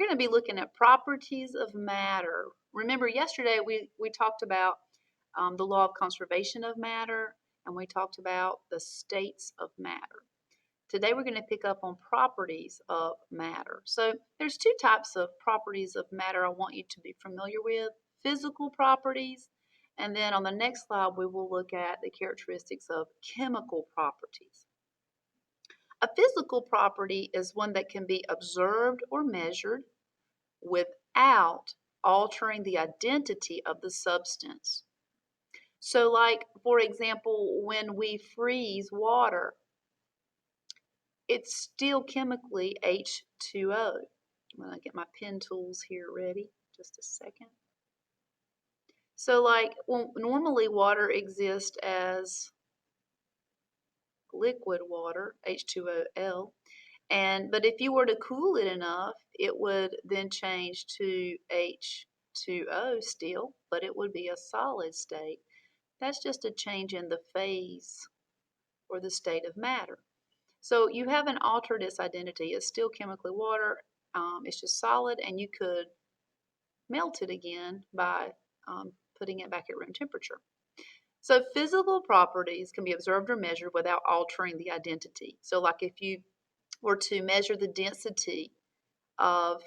going to be looking at properties of matter. Remember, yesterday we talked about the law of conservation of matter, and we talked about the states of matter. Today we're going to pick up on properties of matter. So there's two types of properties of matter I want you to be familiar with: physical properties, and then on the next slide we will look at the characteristics of chemical properties. A physical property is one that can be observed or measured without altering the identity of the substance. So like, for example, when we freeze water, it's still chemically H2O. I'm going to get my pen tools here ready, just a second. So like, well, normally water exists as liquid water, H2OL, but if you were to cool it enough, it would then change to H2O still, but it would be a solid state. That's just a change in the phase or the state of matter. So you haven't altered its identity. It's still chemically water. It's just solid, and you could melt it again by putting it back at room temperature. So physical properties can be observed or measured without altering the identity. So like if you were to measure the density of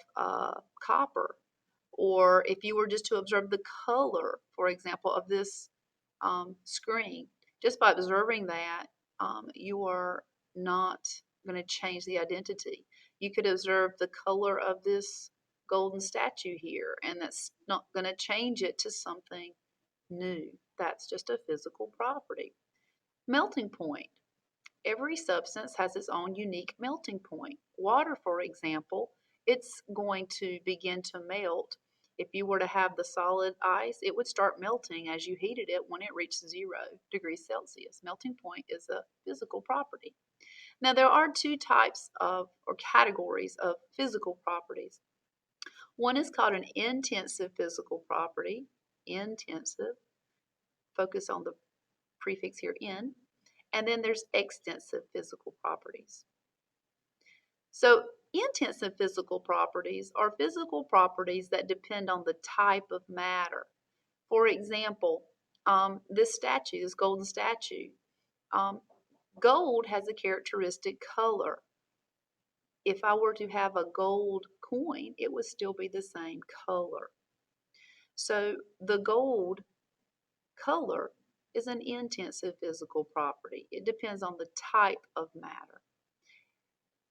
copper, or if you were just to observe the color, for example, of this screen, just by observing that, you are not going to change the identity. You could observe the color of this golden statue here, and that's not going to change it to something new. That's just a physical property. Melting point. Every substance has its own unique melting point. Water, for example, it's going to begin to melt. If you were to have the solid ice, it would start melting as you heated it when it reached 0 degrees Celsius. Melting point is a physical property. Now, there are two types of, or categories of physical properties. One is called an intensive physical property. Intensive. Focus on the prefix here, in. And then there's extensive physical properties. So intensive physical properties are physical properties that depend on the type of matter. For example, this statue, this golden statue, gold has a characteristic color. If I were to have a gold coin, it would still be the same color. So the gold color is an intensive physical property. It depends on the type of matter.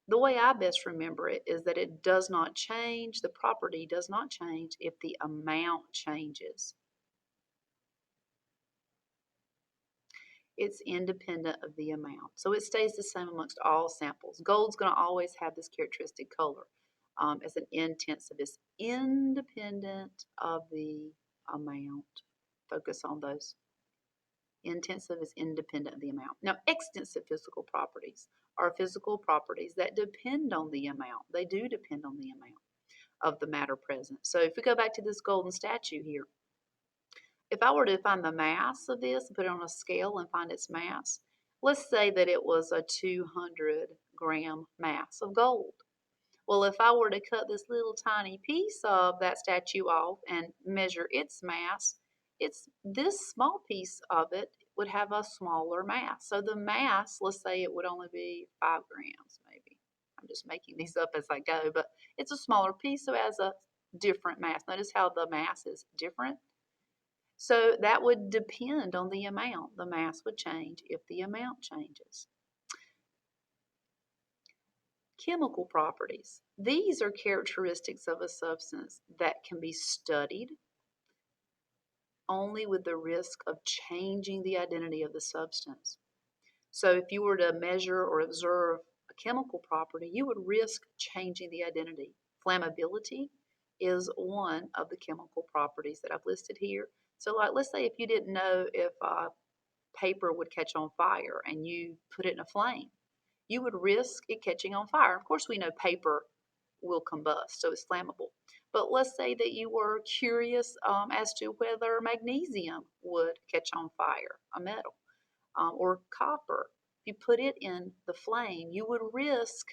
The way I best remember it is that it does not change, the property does not change if the amount changes. It's independent of the amount. So it stays the same amongst all samples. Gold's going to always have this characteristic color. As an intensive, it's independent of the amount. Focus on those. Intensive is independent of the amount. Now, extensive physical properties are physical properties that depend on the amount. They do depend on the amount of the matter present. So if we go back to this golden statue here, if I were to find the mass of this, put it on a scale and find its mass, let's say that it was a 200-gram mass of gold. Well, if I were to cut this little tiny piece of that statue off and measure its mass, this small piece of it would have a smaller mass. So the mass, let's say it would only be 5 grams maybe. I'm just making these up as I go, but it's a smaller piece, so it has a different mass. Notice how the mass is different. So that would depend on the amount. The mass would change if the amount changes. Chemical properties. These are characteristics of a substance that can be studied only with the risk of changing the identity of the substance. So if you were to measure or observe a chemical property, you would risk changing the identity. Flammability is one of the chemical properties that I've listed here. So like, let's say if you didn't know if paper would catch on fire and you put it in a flame, you would risk it catching on fire. Of course, we know paper will combust, so it's flammable. But let's say that you were curious as to whether magnesium would catch on fire, a metal, or copper. If you put it in the flame, you would risk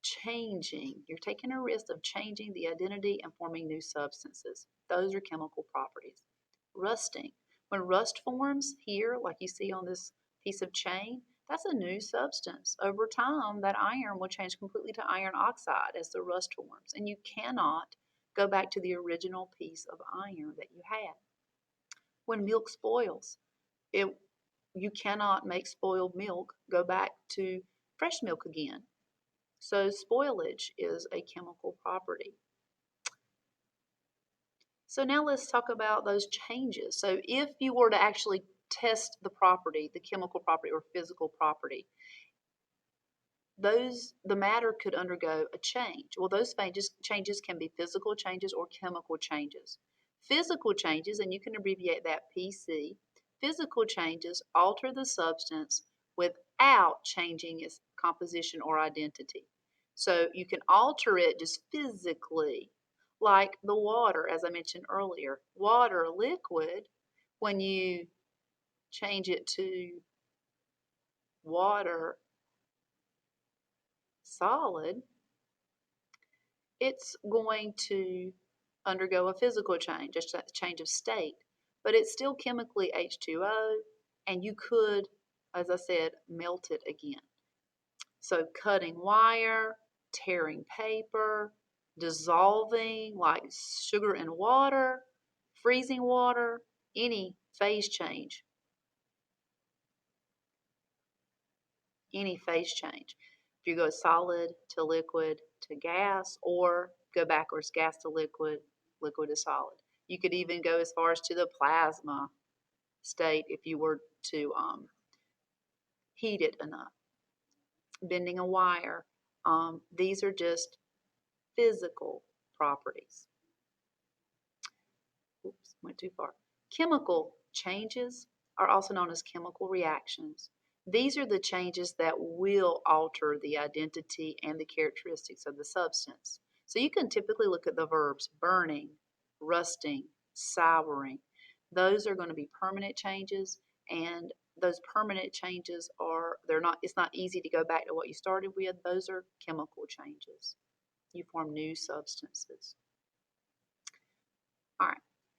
changing. You're taking a risk of changing the identity and forming new substances. Those are chemical properties. Rusting. When rust forms here, like you see on this piece of chain, that's a new substance. Over time, that iron will change completely to iron oxide as the rust forms, and you cannot go back to the original piece of iron that you had. When milk spoils, it, you cannot make spoiled milk go back to fresh milk again. So spoilage is a chemical property. So now let's talk about those changes. So if you were to actually test the property, the chemical property or physical property, the matter could undergo a change. Well, those changes can be physical changes or chemical changes. Physical changes, and you can abbreviate that PC, physical changes alter the substance without changing its composition or identity. So you can alter it just physically, like the water, as I mentioned earlier. Water, liquid, when you change it to water, solid, it's going to undergo a physical change, a change of state, but it's still chemically H2O, and you could, as I said, melt it again. So cutting wire, tearing paper, dissolving like sugar in water, freezing water, any phase change. Any phase change. If you go solid to liquid to gas, or go backwards, gas to liquid, liquid to solid. You could even go as far as to the plasma state if you were to heat it enough. Bending a wire. These are just physical properties. Oops, went too far. Chemical changes are also known as chemical reactions. These are the changes that will alter the identity and the characteristics of the substance. So you can typically look at the verbs burning, rusting, souring. Those are going to be permanent changes, and those permanent changes it's not easy to go back to what you started with. Those are chemical changes. You form new substances. All right.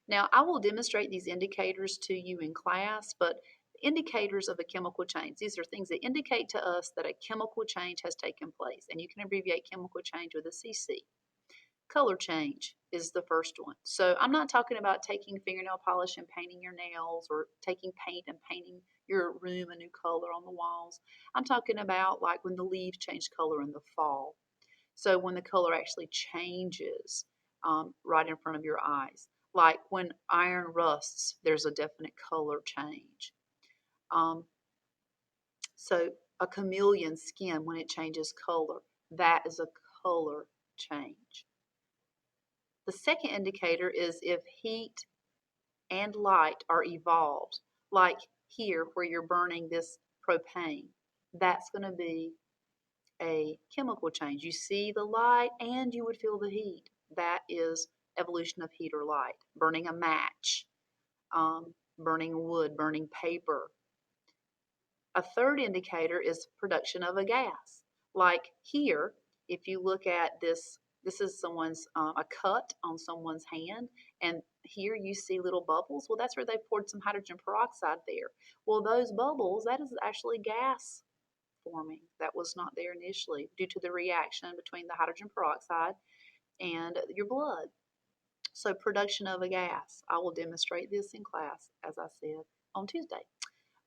Now, I will demonstrate these indicators to you in class, but indicators of a chemical change, these are things that indicate to us that a chemical change has taken place, and you can abbreviate chemical change with a CC. Color change is the first one. So I'm not talking about taking fingernail polish and painting your nails, or taking paint and painting your room a new color on the walls. I'm talking about like when the leaves change color in the fall. So when the color actually changes right in front of your eyes. Like when iron rusts, there's a definite color change. So a chameleon skin, when it changes color, that is a color change. The second indicator is if heat and light are evolved, like here where you're burning this propane. That's going to be a chemical change. You see the light and you would feel the heat. That is evolution of heat or light. Burning a match, burning wood, burning paper. A third indicator is production of a gas. Like here, if you look at this is someone's a cut on someone's hand, and here you see little bubbles. Well, that's where they poured some hydrogen peroxide there. Well, those bubbles, that is actually gas forming that was not there initially due to the reaction between the hydrogen peroxide and your blood. So production of a gas. I will demonstrate this in class, as I said, on Tuesday.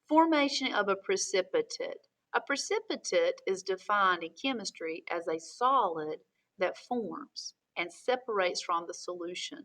Formation of a precipitate. A precipitate is defined in chemistry as a solid that forms and separates from the solution